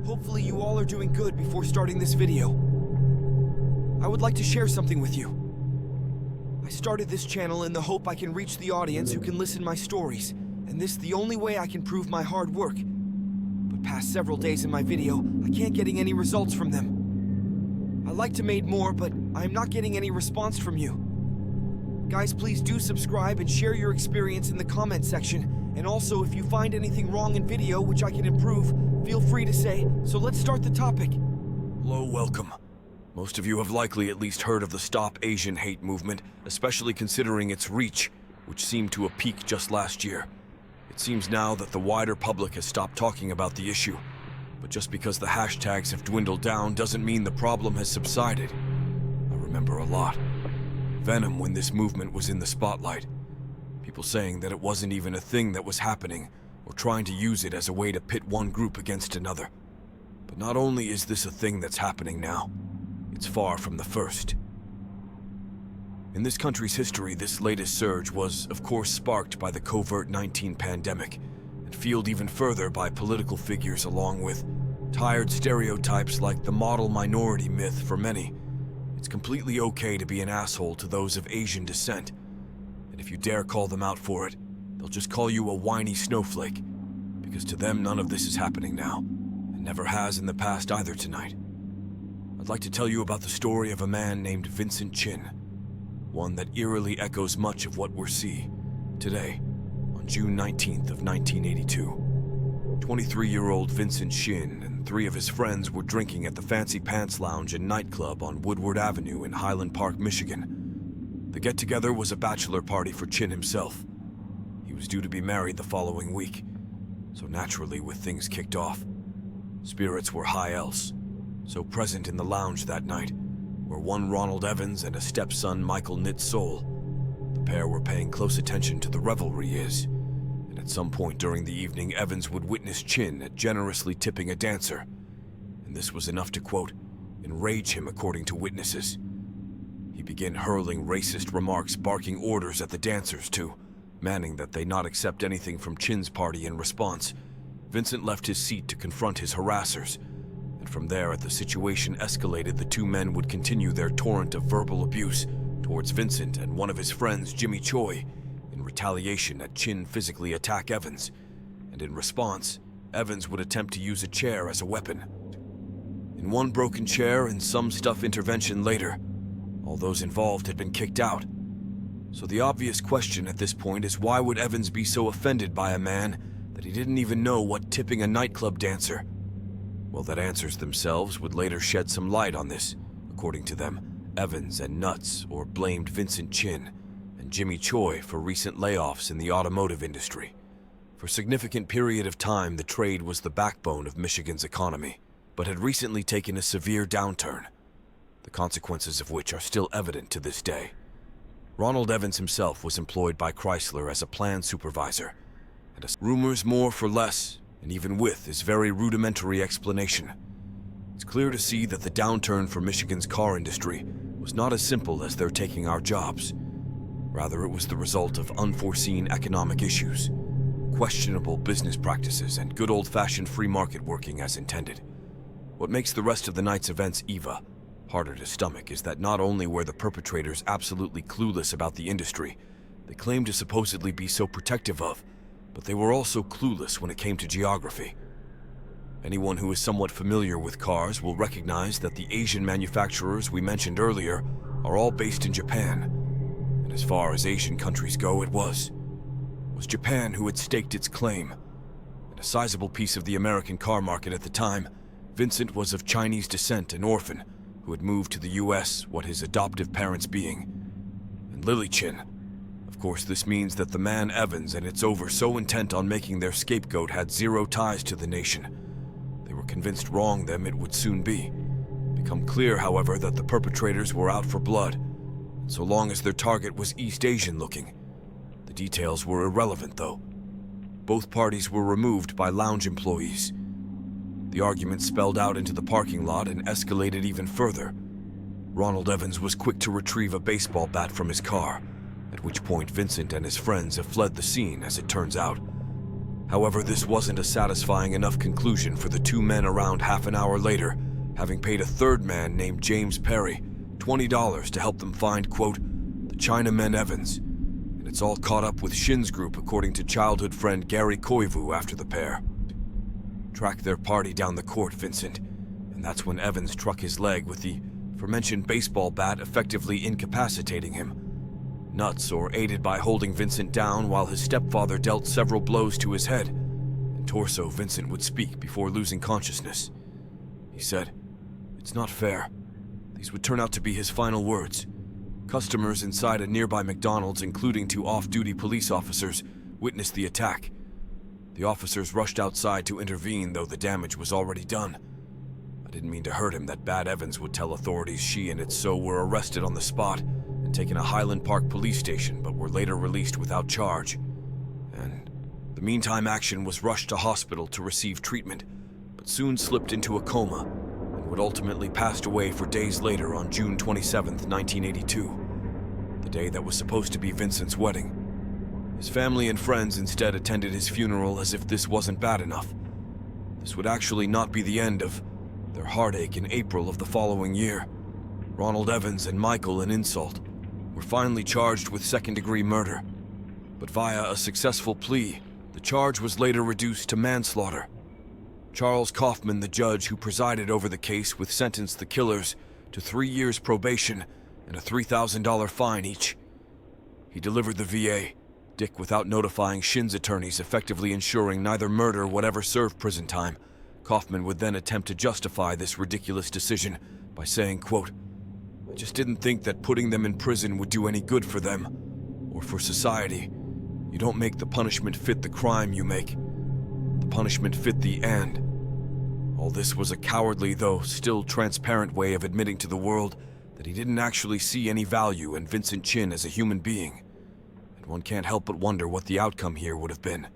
Hopefully you all are doing good before starting this video. I would like to share something with you. I started this channel in the hope I can reach the audience who can listen my stories, and this is the only way I can prove my hard work. But past several days in my video, I can't getting any results from them. I like to make more, but I am not getting any response from you. Guys, please do subscribe and share your experience in the comment section, and also if you find anything wrong in video which I can improve, feel free to say. So let's start the topic. Hello, welcome. Most of you have likely at least heard of the Stop Asian Hate movement, especially considering its reach, which seemed to a peak just last year. It seems now that the wider public has stopped talking about the issue, but just because the hashtags have dwindled down doesn't mean the problem has subsided. I remember a lot. Venom when this movement was in the spotlight. People saying that it wasn't even a thing that was happening, or trying to use it as a way to pit one group against another. But not only is this a thing that's happening now, it's far from the first. In this country's history, this latest surge was, of course, sparked by the COVID-19 pandemic, and fueled even further by political figures along with tired stereotypes like the model minority myth for many. It's completely okay to be an asshole to those of Asian descent, and if you dare call them out for it, they'll just call you a whiny snowflake, because to them none of this is happening now, and never has in the past either tonight. I'd like to tell you about the story of a man named Vincent Chin, one that eerily echoes much of what we're seeing today, on June 19th of 1982. 23-year-old Vincent Chin and 3 of his friends were drinking at the Fancy Pants Lounge and nightclub on Woodward Avenue in Highland Park, Michigan. The get-together was a bachelor party for Chin himself. He was due to be married the following week, so naturally with things kicked off, spirits were high else. So present in the lounge that night were one Ronald Evans and a stepson Michael Nitsole. The pair were paying close attention to the revelry and at some point during the evening Evans would witness Chin at generously tipping a dancer, and this was enough to, quote, enrage him according to witnesses. He began hurling racist remarks, barking orders at the dancers too, manning that they not accept anything from Chin's party in response. Vincent left his seat to confront his harassers, and from there, as the situation escalated, the 2 men would continue their torrent of verbal abuse towards Vincent and one of his friends, Jimmy Choi, in retaliation at Chin physically attack Evans, and in response, Evans would attempt to use a chair as a weapon. In one broken chair and some stuff intervention later, all those involved had been kicked out. So the obvious question at this point is, why would Evans be so offended by a man that he didn't even know what tipping a nightclub dancer? Well, that answers themselves would later shed some light on this. According to them, Evans and Nuts blamed Vincent Chin and Jimmy Choi for recent layoffs in the automotive industry. For a significant period of time, the trade was the backbone of Michigan's economy, but had recently taken a severe downturn, the consequences of which are still evident to this day. Ronald Evans himself was employed by Chrysler as a plant supervisor, and rumors more for less, and even with his very rudimentary explanation. It's clear to see that the downturn for Michigan's car industry was not as simple as they're taking our jobs. Rather, it was the result of unforeseen economic issues, questionable business practices, and good old-fashioned free market working as intended. What makes the rest of the night's events harder to stomach is that not only were the perpetrators absolutely clueless about the industry they claimed to supposedly be so protective of, but they were also clueless when it came to geography. Anyone who is somewhat familiar with cars will recognize that the Asian manufacturers we mentioned earlier are all based in Japan. And as far as Asian countries go, it was Japan who had staked its claim. And a sizable piece of the American car market at the time, Vincent was of Chinese descent, an orphan who had moved to the US, what his adoptive parents being, and Lily Chin. Of course, this means that the man Evans and its over so intent on making their scapegoat had zero ties to the nation. They were convinced wrong them it would soon become clear, however, that the perpetrators were out for blood, and so long as their target was East Asian looking. The details were irrelevant, though. Both parties were removed by lounge employees. The argument spelled out into the parking lot and escalated even further. Ronald Evans was quick to retrieve a baseball bat from his car, at which point Vincent and his friends have fled the scene, as it turns out. However, this wasn't a satisfying enough conclusion for the two men around half an hour later, having paid a third man named James Perry $20 to help them find, quote, the Chinaman Evans. And it's all caught up with Shin's group, according to childhood friend Gary Koivu after the pair tracked their party down the court, Vincent, and that's when Evans struck his leg with the aforementioned baseball bat, effectively incapacitating him. Nuts, or aided by holding Vincent down while his stepfather dealt several blows to his head and torso, Vincent would speak before losing consciousness. He said, "It's not fair." These would turn out to be his final words. Customers inside a nearby McDonald's, including two off-duty police officers, witnessed the attack. The officers rushed outside to intervene, though the damage was already done. I didn't mean to hurt him that Bad Evans would tell authorities she and its so were arrested on the spot and taken to Highland Park police station, but were later released without charge. And the meantime, Action was rushed to hospital to receive treatment, but soon slipped into a coma and would ultimately pass away for days later on June 27, 1982, the day that was supposed to be Vincent's wedding. His family and friends instead attended his funeral as if this wasn't bad enough. This would actually not be the end of their heartache. In April of the following year, Ronald Evans and Michael, an insult, were finally charged with second-degree murder. But via a successful plea, the charge was later reduced to manslaughter. Charles Kaufman, the judge who presided over the case, would sentence the killers to 3 years probation and a $3,000 fine each. He delivered the VA, Dick without notifying Shin's attorneys, effectively ensuring neither murder would ever serve prison time. Kaufman would then attempt to justify this ridiculous decision by saying, quote, "I just didn't think that putting them in prison would do any good for them, or for society. You don't make the punishment fit the crime you make. The punishment fit the and." All this was a cowardly, though still transparent way of admitting to the world that he didn't actually see any value in Vincent Chin as a human being. And one can't help but wonder what the outcome here would have been.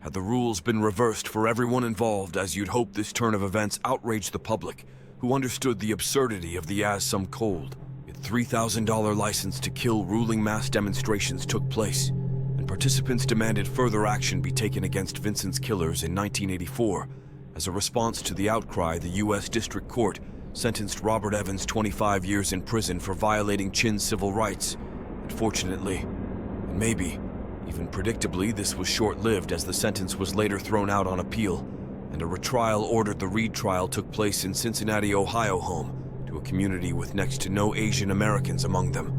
Had the rules been reversed for everyone involved, as you'd hope, this turn of events outraged the public, who understood the absurdity of the as some cold, yet $3,000 license to kill ruling mass demonstrations took place, and participants demanded further action be taken against Vincent's killers in 1984. As a response to the outcry, the U.S. District Court sentenced Robert Evans 25 years in prison for violating Chin's civil rights. Unfortunately, and maybe even predictably, this was short-lived, as the sentence was later thrown out on appeal, and a retrial ordered. The retrial took place in Cincinnati, Ohio, home to a community with next to no Asian Americans among them.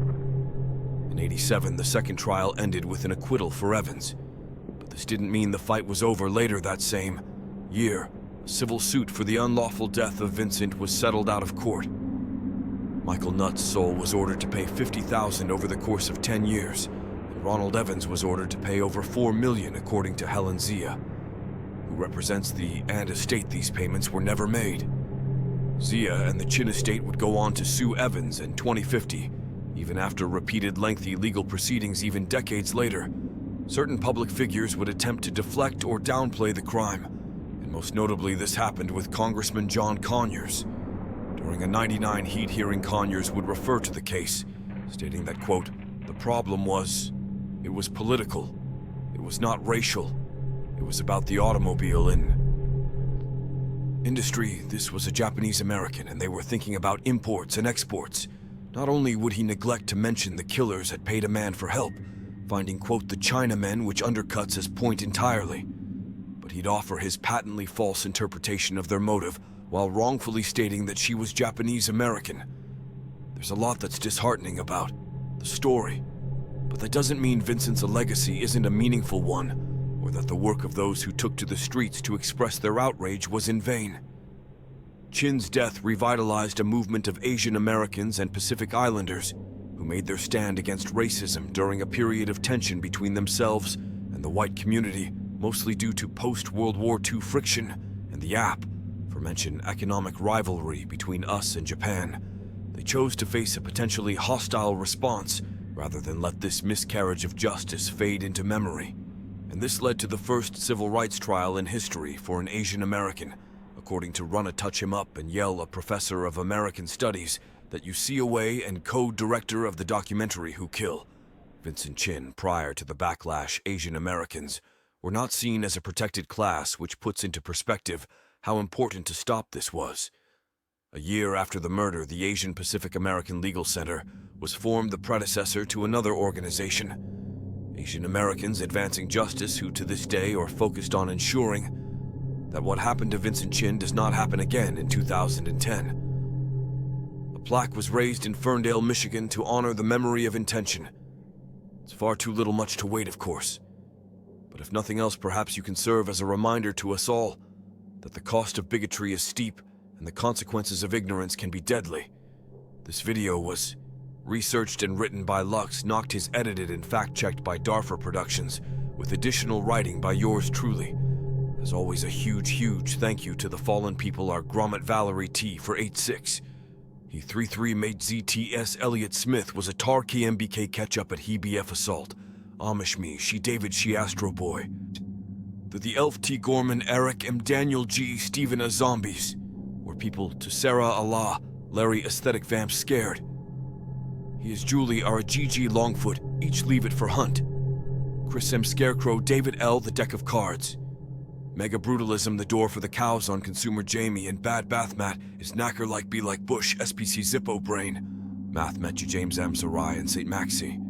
In '87, the second trial ended with an acquittal for Evans. But this didn't mean the fight was over. Later that same year, a civil suit for the unlawful death of Vincent was settled out of court. Michael Nutt's soul was ordered to pay $50,000 over the course of 10 years, and Ronald Evans was ordered to pay over $4 million, according to Helen Zia, who represents the and estate. These payments were never made. Zia and the Chin estate would go on to sue Evans in 2050, even after repeated lengthy legal proceedings. Even decades later, certain public figures would attempt to deflect or downplay the crime, and most notably this happened with Congressman John Conyers. During a '99 Heat hearing, Conyers would refer to the case, stating that, quote, "The problem was, it was political. It was not racial. It was about the automobile industry. This was a Japanese American, and they were thinking about imports and exports." Not only would he neglect to mention the killers had paid a man for help, finding, quote, "the Chinamen," which undercuts his point entirely, but he'd offer his patently false interpretation of their motive while wrongfully stating that she was Japanese American. There's a lot that's disheartening about the story, but that doesn't mean Vincent's legacy isn't a meaningful one, or that the work of those who took to the streets to express their outrage was in vain. Chin's death revitalized a movement of Asian Americans and Pacific Islanders who made their stand against racism during a period of tension between themselves and the white community, mostly due to post-World War II friction and the aforementioned economic rivalry between us and Japan. They chose to face a potentially hostile response rather than let this miscarriage of justice fade into memory. And this led to the first civil rights trial in history for an Asian American, according to Run a Touch Him Up and Yell, a professor of American Studies that Away and co-director of the documentary Who Kill Vincent Chin. Prior to the backlash, Asian Americans were not seen as a protected class, which puts into perspective how important to stop this was. A year after the murder, the Asian Pacific American Legal Center was formed, the predecessor to another organization, Asian Americans Advancing Justice, who to this day are focused on ensuring that what happened to Vincent Chin does not happen again in 2010. A plaque was raised in Ferndale, Michigan to honor the memory of intention. It's far too little much to wait, of course. But if nothing else, perhaps you can serve as a reminder to us all that the cost of bigotry is steep and the consequences of ignorance can be deadly. This video was researched and written by Lux, Noct is edited and fact-checked by Darfur Productions, with additional writing by yours truly. As always, a huge thank you to the fallen people, our Grommet Valerie T for 8-6. He 3-3 made ZTS Elliot Smith was a Tar KMBK catch-up at HeBF Assault. Amish me, she David, she Astro Boy. The Elf T Gorman, Eric M. Daniel G. Stephen A. Zombies. Were people to Sarah Allah, Larry Aesthetic Vamp Scared. He is Julie R. GG Longfoot, each leave it for Hunt. Chris M. Scarecrow, David L. The Deck of Cards. Mega Brutalism, The Door for the Cows on Consumer Jamie, and Bad Bath Matt is Knacker Like Be Like Bush, SPC Zippo Brain. Math Met you James M. Sarai and St. Maxi.